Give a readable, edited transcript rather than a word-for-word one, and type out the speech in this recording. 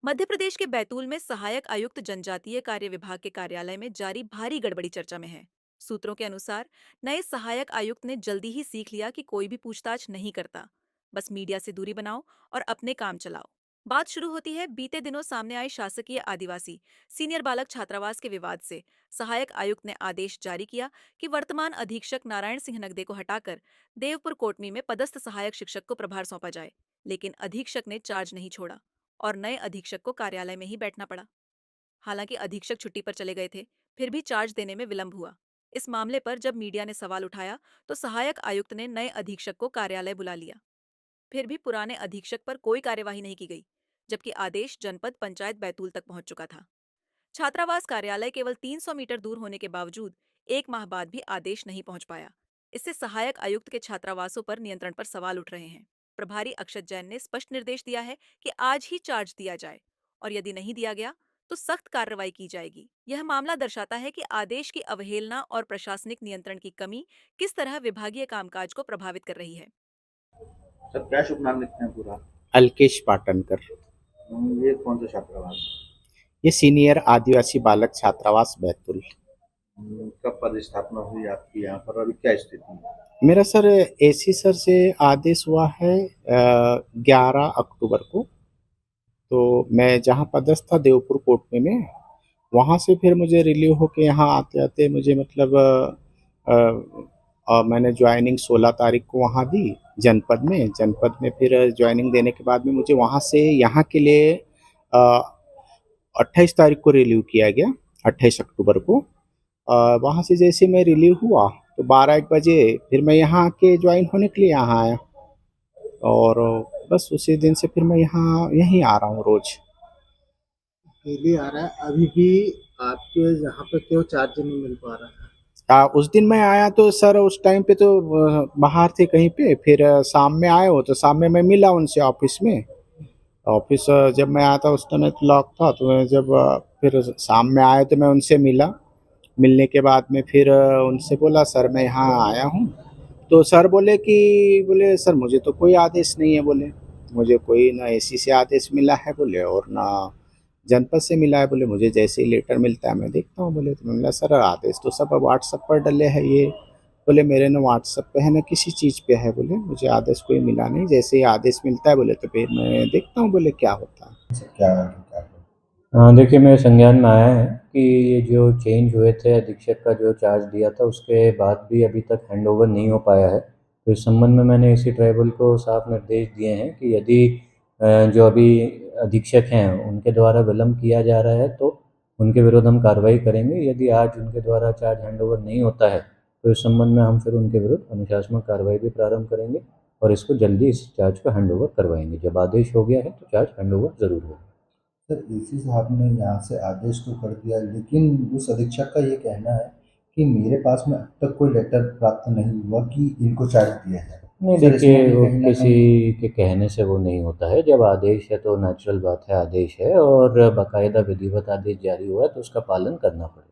मध्य प्रदेश के बैतूल में सहायक आयुक्त जनजातीय कार्य विभाग के कार्यालय में जारी भारी गड़बड़ी चर्चा में है। सूत्रों के अनुसार नए सहायक आयुक्त ने जल्दी ही सीख लिया कि कोई भी पूछताछ नहीं करता, बस मीडिया से दूरी बनाओ और अपने काम चलाओ। बात शुरू होती है बीते दिनों सामने आए शासकीय आदिवासी सीनियर बालक छात्रावास के विवाद से। सहायक आयुक्त ने आदेश जारी किया कि वर्तमान अधीक्षक नारायण सिंह नगदे को हटाकर देवपुर कोटमी में पदस्थ सहायक शिक्षक को प्रभार सौंपा जाए, लेकिन अधीक्षक ने चार्ज नहीं छोड़ा और नए अधीक्षक को कार्यालय में ही बैठना पड़ा। हालांकि अधीक्षक छुट्टी पर चले गए थे, फिर भी चार्ज देने में विलंब हुआ। इस मामले पर जब मीडिया ने सवाल उठाया, तो सहायक आयुक्त ने नए अधीक्षक को कार्यालय बुला लिया। फिर भी पुराने अधीक्षक पर कोई कार्यवाही नहीं की गई, जबकि आदेश जनपद पंचायत बैतूल तक पहुंच चुका था। छात्रावास कार्यालय केवल 300 मीटर दूर होने के बावजूद एक माह बाद भी आदेश नहीं पहुंच पाया। इससे सहायक आयुक्त के छात्रावासों पर नियंत्रण पर सवाल उठ रहे हैं। प्रभारी अक्षत जैन ने स्पष्ट निर्देश दिया है कि आज ही चार्ज दिया जाए और यदि नहीं दिया गया तो सख्त कार्रवाई की जाएगी। यह मामला दर्शाता है कि आदेश की अवहेलना और प्रशासनिक नियंत्रण की कमी किस तरह विभागीय कामकाज को प्रभावित कर रही है। सर क्या शुभ नाम लिखते हैं पूरा? अल्केश पाटनकर। ये कौन सा छात्रावास है? ये सीनियर आदिवासी बालक छात्रावास बैतूल। कब पदस्थापना हुई आपकी यहाँ पर, अभी क्या स्थिति है? मेरा सर एसी सर से आदेश हुआ है 11 अक्टूबर को। तो मैं जहाँ पदस्थ था देवपुर कोर्ट में वहाँ से फिर मुझे रिलीव होके यहाँ आते आते मुझे मतलब मैंने ज्वाइनिंग 16 तारीख को वहाँ दी जनपद में फिर ज्वाइनिंग देने के बाद में मुझे वहाँ से यहाँ के लिए 28 तारीख को रिलीव किया गया, 28 अक्टूबर को। वहाँ से जैसे मैं रिलीव हुआ तो 12-1 बजे फिर मैं यहाँ आके ज्वाइन होने के लिए यहाँ आया और बस उसी दिन से फिर मैं यहीं आ रहा हूँ रोज। डेली आ रहा है। अभी भी आपके यहाँ पे क्यों चार्ज नहीं मिल पा रहा है? उस दिन मैं आया तो सर उस टाइम पे तो बाहर थे कहीं पे, फिर शाम में आए हो तो शाम में मैं मिला उनसे ऑफिस में। ऑफिस जब मैं आया था उस समय तो लॉक था, तो मैं जब फिर शाम में आया तो मैं उनसे मिला। मिलने के बाद में फिर उनसे बोला सर मैं यहाँ आया हूँ। तो सर बोले सर मुझे तो कोई आदेश नहीं है, बोले मुझे कोई ना एसी से आदेश मिला है बोले और ना जनपद से मिला है, बोले मुझे जैसे ही लेटर मिलता है मैं देखता हूँ। बोले तो मैं बोला सर आदेश तो सब व्हाट्सएप पर डले है ये। बोले मेरे ना व्हाट्सएप पे है ना किसी चीज़ पे है, बोले मुझे आदेश कोई मिला नहीं, जैसे ही आदेश मिलता है बोले तो फिर मैं देखता हूँ बोले क्या होता है। सर क्या क्या देखिए मेरे संज्ञान में आया है कि ये जो चेंज हुए थे अधीक्षक का जो चार्ज दिया था उसके बाद भी अभी तक हैंडओवर नहीं हो पाया है। तो इस संबंध में मैंने इसी ट्राइबल को साफ निर्देश दिए हैं कि यदि जो अभी अधीक्षक हैं उनके द्वारा विलम्ब किया जा रहा है तो उनके विरुद्ध हम कार्रवाई करेंगे। यदि आज उनके द्वारा चार्ज हैंडओवर नहीं होता है तो इस संबंध में हम फिर उनके विरुद्ध अनुशासनात्मक कार्रवाई भी प्रारंभ करेंगे और इसको जल्दी इस चार्ज को हैंडओवर करवाएंगे। जब आदेश हो गया है तो चार्ज हैंडओवर ज़रूर होगा। सर एसी साहब ने यहाँ से आदेश तो कर दिया, लेकिन उस अधीक्षक का ये कहना है कि मेरे पास में अब तक कोई लेटर प्राप्त नहीं हुआ कि इनको चार्ज दिया जाए। नहीं सर इसमें देखिए भी वो कहीं ना किसी के कहने से वो नहीं होता है। जब आदेश है तो नेचुरल बात है आदेश है और बाकायदा विधिवत आदेश जारी हुआ है तो उसका पालन करना पड़ेगा।